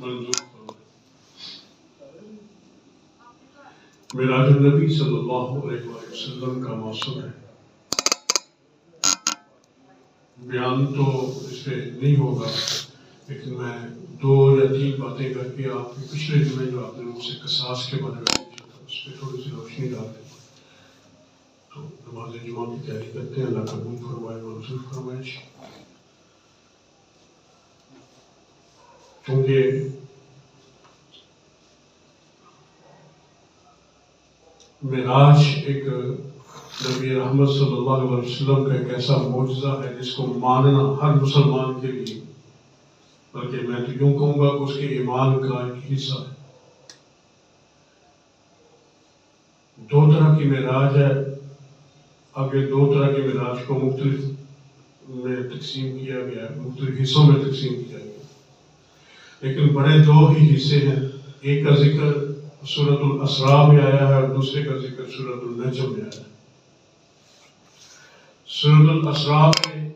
منظور فرمائے۔ معراج النبی صلی اللہ علیہ وسلم کا موسم ہے، بیان تو اس پہ نہیں ہوگا، لیکن میں 2 یا 3 باتیں کر کے آپ کے پچھلے جمعے جو آپ نے مجھ سے قصاص کے بارے میں پوچھا تھا اس پہ تھوڑی سی روشنی ڈالتے ہیں۔ تو نماز جمعہ کی تیاری کرتے ہیں، اللہ قبول فرمائے منظور فرمائے۔ کیونکہ معراج ایک نبی رحمت صلی اللہ علیہ وسلم کا ایک ایسا معجزہ ہے جس کو ماننا ہر مسلمان کے لیے، بلکہ میں تو یوں کہوں گا کہ اس کے ایمان کا ایک حصہ ہے۔ 2 طرح کی معراج ہے، آگے 2 طرح کے معراج کو مختلف میں تقسیم کیا گیا، مختلف حصوں میں تقسیم کیا گیا، لیکن بڑے 2 ہی حصے ہیں۔ ایک کا ذکر سورۃ الاسراء میں آیا ہے اور دوسرے کا ذکر سورۃ النجم میں آیا ہے۔ سورۃ الاسراء میں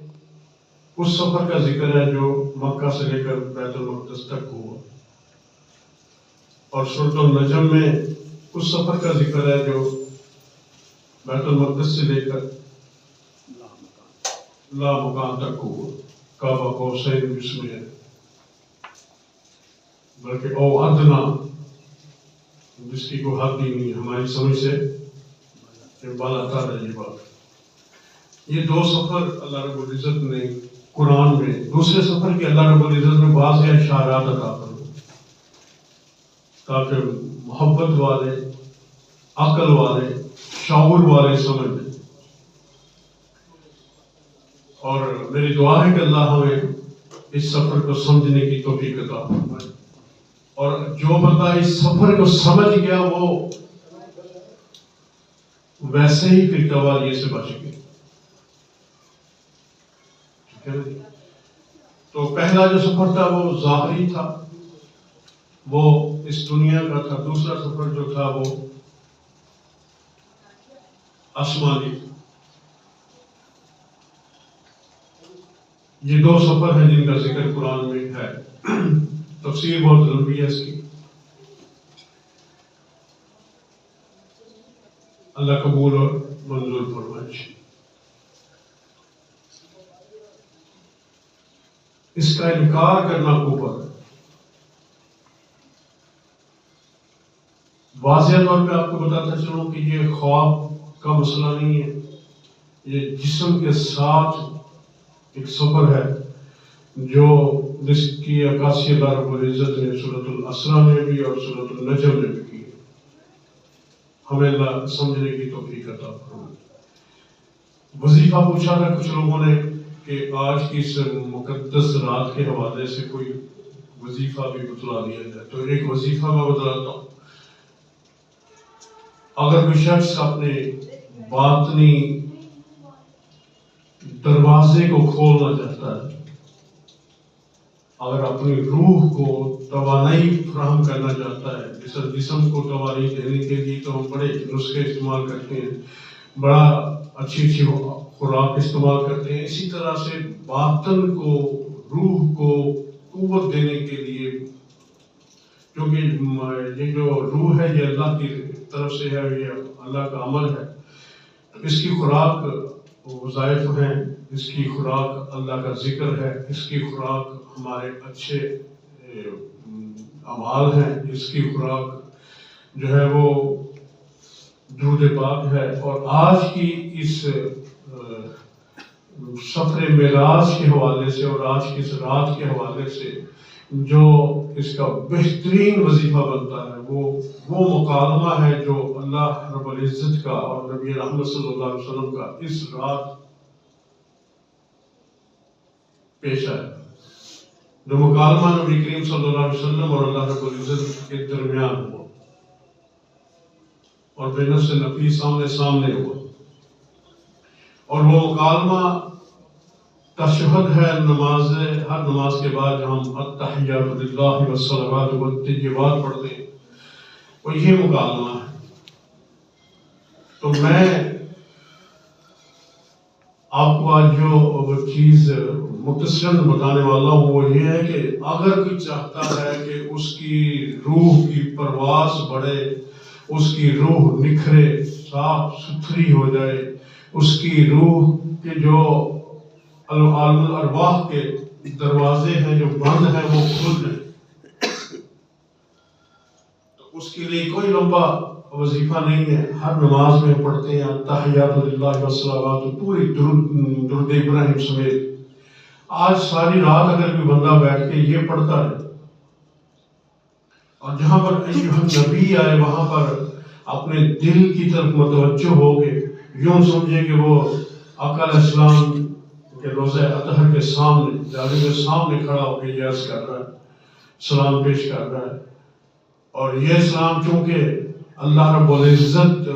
اس سفر کا ذکر ہے جو مکہ سے لے کر بیت المقدس تک ہوا، اور سورۃ النجم میں اس سفر کا ذکر ہے جو بیت المقدس سے لے کر لامکان تک ہوا، کعبہ قوسین جس میں ہے، بلکہ او ادنا جس کی کوئی حد ہی نہیں، ہماری سمجھ سے بالا تر ہے یہ بات۔ یہ 2 سفر اللہ رب العزت نے قرآن میں، دوسرے سفر کے اللہ رب العزت نے واضح اشارات عطا فرمائے تاکہ محبت والے، عقل والے، شعور والے سمجھ لیں۔ اور میری دعا ہے کہ اللہ ہمیں اس سفر کو سمجھنے کی توفیق عطا فرمائے، اور جو بندہ اس سفر کو سمجھ گیا وہ ویسے ہی پھر قوالیے سے بچ گئے۔ تو پہلا جو سفر تھا وہ ظاہری تھا، وہ اس دنیا کا تھا۔ دوسرا سفر جو تھا وہ آسمانی۔ یہ 2 سفر ہیں جن کا ذکر قرآن میں ہے، تفسیر بہت لمبی ہے اس کی، اللہ قبول اور منظور فرمائے۔ اس کا انکار کرنا کفر ہے۔ واضح طور پہ آپ کو بتاتا چلوں کہ یہ خواب کا مسئلہ نہیں ہے، یہ جسم کے ساتھ ایک سفر ہے جو جس کی عکاسی اللہ رب العزت نے سورۃ الاسراء میں بھی اور سورۃ النجم میں بھی کی۔ ہمیں اللہ سمجھنے کی توفیق عطا فرمائے۔ وظیفہ پوچھا تھا کچھ لوگوں نے کہ آج کی اس مقدس رات کے حوالے سے کوئی وظیفہ بھی بتلا دیا جائے، تو ایک وظیفہ میں بتلاتا ہوں۔ اگر کوئی شخص اپنے باطنی دروازے کو کھولنا چاہتا ہے، اگر اپنی روح کو توانائی فراہم کرنا چاہتا ہے، جسم کو توانائی دینے کے لیے تو ہم بڑے نسخے استعمال کرتے ہیں، بڑا اچھی خوراک استعمال کرتے ہیں، اسی طرح سے باطن کو، روح کو قوت دینے کے لیے، کیونکہ یہ جو روح ہے یہ اللہ کی طرف سے ہے، یہ اللہ کا عمل ہے، اس کی خوراک وظائف ہیں، اس کی خوراک اللہ کا ذکر ہے، اس کی خوراک ہمارے اچھے اعمال ہیں، اس کی خوراک جو ہے وہ درود پاک ہے۔ اور آج کی اس سفر معراج کے حوالے سے اور آج کی اس رات کے حوالے سے جو اس کا بہترین وظیفہ بنتا ہے وہ مکالمہ ہے جو اللہ رب العزت کا اور نبی رحمت صلی اللہ علیہ وسلم کا اس رات پیش آیا، جو مکالمہ نبی کریم صلی اللہ علیہ وسلم اور اللہ رب العزت کے درمیان ہوا اور بے نفس نفی سامنے ہوا، اور وہ مکالمہ تشہد ہے ہر نماز کے بعد ہم التحیات للہ والصلوات والطیبات پڑھتے ہیں، وہ یہ مکالمہ ہے۔ تو میں آپ کو آج جو چیز مختصراً بتانے والا ہوں وہ یہ ہے کہ اگر کوئی چاہتا ہے کہ اس کی روح کی پرواز بڑھے، اس کی روح نکھرے، صاف ستھری ہو جائے، اس کی روح کے جو عالم الارواح کے دروازے ہیں جو بند ہیں وہ کھل جائیں، تو اس کے لیے کوئی لمبا وظیفہ نہیں ہے. ہر نماز میں پڑھتے ہیں التحیات للہ والصلوات، پوری درود ابراہیم سمیت. آج ساری رات اگر کوئی بندہ بیٹھ کے یہ پڑھتا ہے اور جہاں پر ایھا نبی آئے وہاں پر اپنے دل کی طرف متوجہ ہو گئے، یوں سمجھے کہ وہ آقا علیہ السلام کے روضہ اطہر کے سامنے جانے کے سامنے کھڑا ہو کے یہ عرض کر رہا ہے، سلام پیش کر رہا ہے. اور یہ سلام چونکہ اللہ رب العزت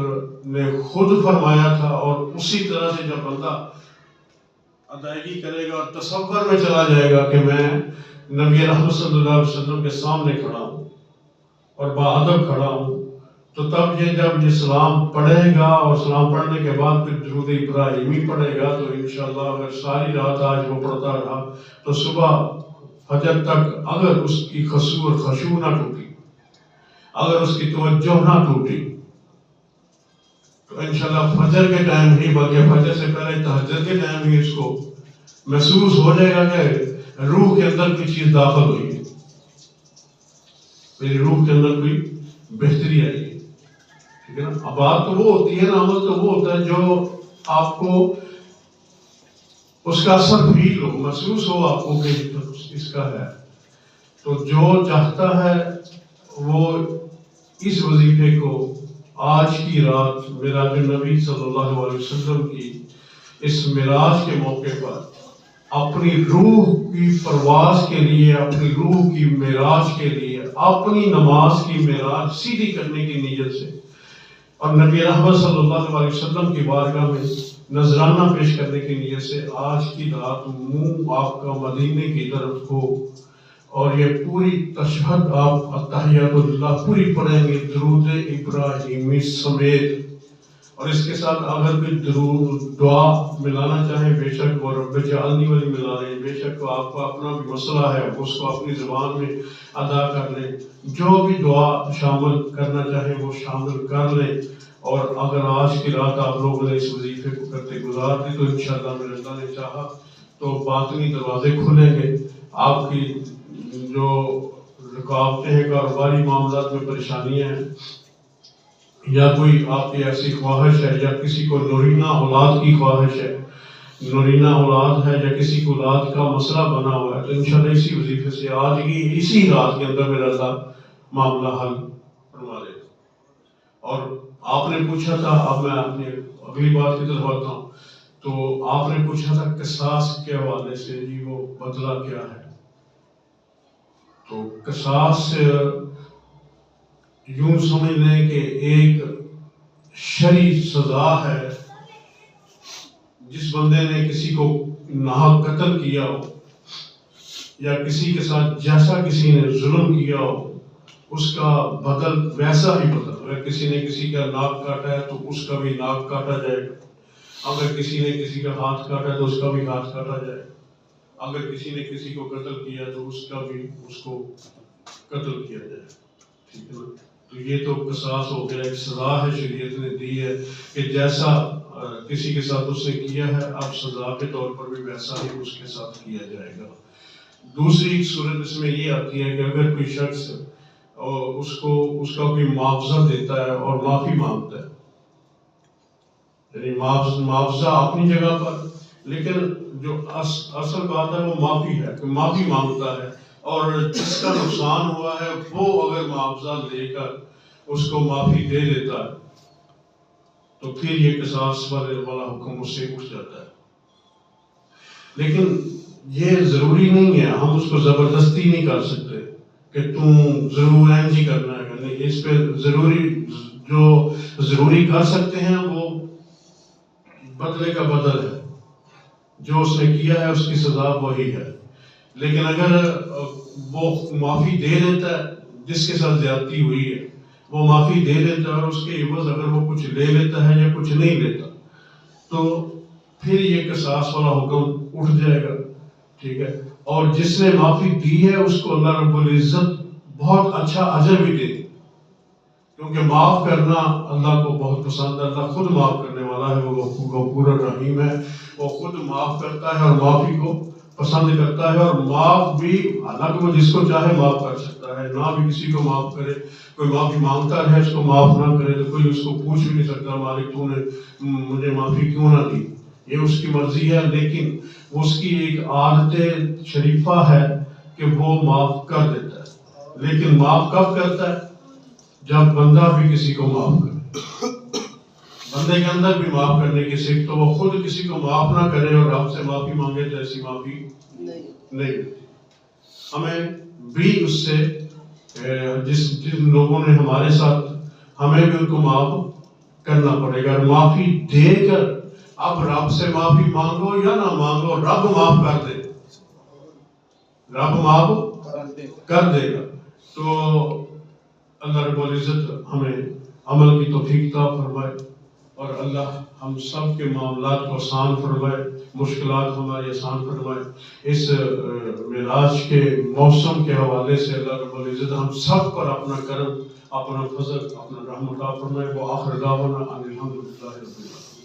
نے خود فرمایا تھا، اور اسی طرح سے جب بندہ ادائیگی کرے گا اور تصور میں چلا جائے گا کہ میں نبی رحمت صلی اللہ علیہ وسلم کے سامنے کھڑا ہوں اور باادب کھڑا ہوں، تو تب جب یہ سلام پڑھے گا اور سلام پڑھنے کے بعد پھر درود ابراہیمی پڑھے گا، تو انشاءاللہ اگر ساری رات آج وہ پڑھتا رہا تو صبح فجر تک اگر اس کی خشوع اور خشوع نہ ٹوٹی، اگر اس کی توجہ نہ ٹوٹی، تو انشاءاللہ فجر کے ٹائم ہی، بلکہ فجر سے پہلے تہجد کے ٹائم ہی اس کو محسوس ہو جائے گا کہ روح کے اندر کوئی چیز داخل ہوئی ہے، میری روح کے اندر کوئی بہتری آئی ہے. ٹھیک ہے نا؟ اب بات تو وہ ہوتی ہے نا، عمل تو وہ ہوتا ہے جو آپ کو اس کا اثر فیل ہو، محسوس ہو آپ کو کہ اس کا ہے. تو جو چاہتا ہے وہ اس وظیفے کو آج کی رات معراج النبی صلی اللہ علیہ وسلم کی اس معراج کے موقع پر اپنی روح کی پرواز کے لیے، اپنی روح کی معراج کے لیے، اپنی نماز کی معراج سیدھی کرنے کی نیت سے اور نبی رحمت صلی اللہ علیہ وسلم کی بارگاہ میں نذرانہ پیش کرنے کی نیت سے آج کی رات منہ آپ کا مدینے کی طرف ہو، اور یہ پوری تشہد آپ التحیات للہ پوری پڑھیں گے درود ابراہیمی سمیت. اور اس کے ساتھ اگر کوئی درود دعا ملانا چاہیں بے شک وہ رب جعلنی والی ملا لیں، بے شک آپ کا اپنا بھی مسئلہ ہے اس کو اپنی زبان میں ادا کر لیں، جو بھی دعا شامل کرنا چاہیں وہ شامل کر لیں. اور اگر آج کی رات آپ لوگوں نے اس وظیفے کو کرتے گزار دی تو انشاءاللہ میرے اللہ نے چاہا تو باطنی دروازے کھلیں گے. آپ کی جو رکاوٹیں ہیں، کاروباری معاملات میں پریشانیاں ہیں، یا کوئی آپ کی ایسی خواہش ہے، یا کسی کو نورینہ اولاد کی خواہش ہے، نورینہ اولاد ہے، یا کسی کو اولاد کا مسئلہ بنا ہوا ہے، تو انشاءاللہ اسی وظیفے سے آج کی اسی رات کے اندر میرا اللہ معاملہ حل فرما دے. اور آپ نے پوچھا تھا، اب میں اپنی اگلی بات کی طرف آتا ہوں، تو آپ نے پوچھا تھا قصاص کے حوالے سے جی وہ بدلہ کیا ہے. تو قصاص یوں سمجھ لیں کہ ایک شرعی سزا ہے. جس بندے نے کسی کو ناحق قتل کیا ہو یا کسی کے ساتھ جیسا کسی نے ظلم کیا ہو، اس کا بدل ویسا ہی بدل. اگر کسی نے کسی کا ناک کاٹا ہے تو اس کا بھی ناک کاٹا جائے گا، اگر کسی نے کسی کا ہاتھ کاٹا ہے تو اس کا بھی ہاتھ کاٹا جائے گا، اگر کسی نے کسی کو قتل کیا تو اس کا بھی اس کو قتل کیا جائے. ٹھیک ہے نا؟ تو یہ تو قصاص ہو گیا، ایک سزا ہے شریعت نے دی ہے کہ جیسا کسی کے ساتھ اس نے کیا ہے اب سزا کے طور پر بھی ویسا ہی اس کے ساتھ کیا جائے گا. دوسری صورت اس میں یہ آتی ہے کہ اگر کوئی شخص اس کا کوئی معاوضہ دیتا ہے اور معافی مانگتا ہے، یعنی معاوضہ اپنی جگہ پر، لیکن جو اصل بات ہے وہ معافی ہے کہ معافی مانگتا ہے، اور جس کا نقصان ہوا ہے وہ اگر معاوضہ لے کر اس کو معافی دے دیتا ہے تو پھر یہ قصاص والا حکم اس سے اٹھ جاتا ہے. لیکن یہ ضروری نہیں ہے، ہم اس کو زبردستی نہیں کر سکتے کہ تم ضرور اینج ہی کرنا ہے. نہیں، اس پہ جو ضروری کر سکتے ہیں وہ بدلے کا بدل ہے، جو اس نے کیا ہے اس کی سزا وہی ہے. لیکن اگر وہ معافی دے دیتا ہے، جس کے ساتھ زیادتی ہوئی ہے وہ معافی دے دیتا ہے اور اس کے عوض اگر وہ کچھ لے لیتا ہے یا کچھ نہیں لیتا تو پھر یہ قصاص والا حکم اٹھ جائے گا، ٹھیک ہے. اور جس نے معافی دی ہے اس کو اللہ رب العزت بہت اچھا اجر بھی دے، کیونکہ معاف کرنا اللہ کو بہت پسند ہے. اللہ خود معاف کرنے والا ہے، وہ غفور الرحیم ہے، وہ خود معاف کرتا ہے اور معافی کو پسند کرتا ہے. اور معاف بھی حالانکہ وہ جس کو چاہے معاف کر سکتا ہے، نہ بھی کسی کو معاف کرے. کوئی معافی مانگتا ہے اس کو معاف نہ کرے تو کوئی اس کو پوچھ بھی نہیں سکتا مالک تو نے مجھے معافی کیوں نہ دی، یہ اس کی مرضی ہے. لیکن اس کی ایک عادت شریفہ ہے کہ وہ معاف کر دیتا ہے. لیکن معاف کب کرتا ہے؟ جب بندہ بھی کسی کو معاف کرے. بندے کے اندر بھی معاف کرنے کی سیکھ، تو وہ خود کسی کو معاف نہ کرے اور رب سے معافی مانگے تو ایسی معافی نہیں. ہمیں بھی اس سے جن لوگوں نے ہمارے ساتھ، ہمیں بھی ان کو معاف کرنا پڑے گا. معافی دے کر اب رب سے معافی مانگو یا نہ مانگو، رب معاف کر دے، رب معاف کر دے گا. تو اللہ رب العزت ہمیں عمل کی توفیق عطا فرمائے اور اللہ ہم سب کے معاملات کو آسان فرمائے، مشکلات ہماری آسان فرمائے. اس معراج کے موسم کے حوالے سے اللہ رب العزت ہم سب پر اپنا کرم، اپنا فضل، اپنا رحمت عطا فرمائے. وہ آخر دعوانا ان الحمدللہ رب العالمین.